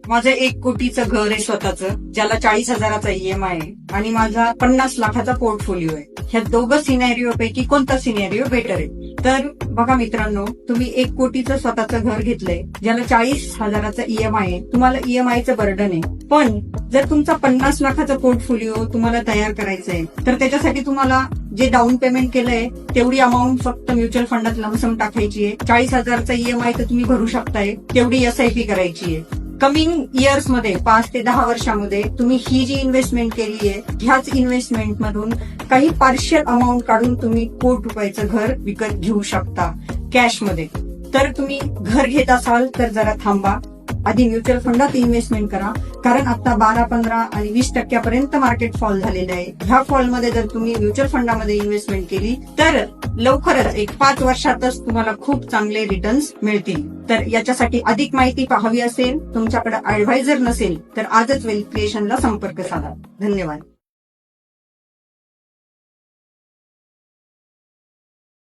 माझं 1 कोटीचं घर आहे स्वतःचं, ज्याला 40,000चा EMI आहे आणि माझा 50 लाखाचा पोर्टफोलिओ आहे. ह्या दोघं सिनेरिओ पैकी कोणता सिनेरिओ बेटर आहे? तर बघा मित्रांनो, तुम्ही 1 कोटीचं स्वतःचं घर घेतलंय, ज्याला 40,000चा EMI आहे. तुम्हाला EMIचं बर्डन आहे. पण जर तुमचा 50 लाखाचा पोर्टफोलिओ तुम्हाला तयार करायचा आहे, तर त्याच्यासाठी तुम्हाला जे डाऊन पेमेंट केलंय तेवढी अमाऊंट फक्त म्युच्युअल फंडात लमसम टाकायची आहे. 40,000चा EMI तर तुम्ही भरू शकताय, तेवढी SIP करायची आहे. कमिंग इयर्स मध्ये 5 ते 10 वर्षामध्ये तुम्ही ही जी इन्व्हेस्टमेंट केली आहे, ह्याच इन्व्हेस्टमेंट मधून काही पार्शियल अमाऊंट काढून तुम्ही कोटी रुपयाचं घर विकत घेऊ शकता कॅशमध्ये. तर तुम्ही घर घेत असाल तर जरा थांबा, आधी म्युच्युअल फंडात इन्व्हेस्टमेंट करा, कारण आता 12, 15 आणि 20% मार्केट फॉल झालेलं आहे. ह्या फॉलमध्ये जर तुम्ही म्युच्युअल फंडामध्ये इन्व्हेस्टमेंट केली तर लवकरच 1-5 वर्षातच तुम्हाला खूप चांगले रिटर्न्स मिळतील. तर याच्यासाठी अधिक माहिती हवी असेल, तुमच्याकडे ऍडवायझर नसेल तर आजच वेल्थ क्रिएशनला संपर्क साधा. धन्यवाद.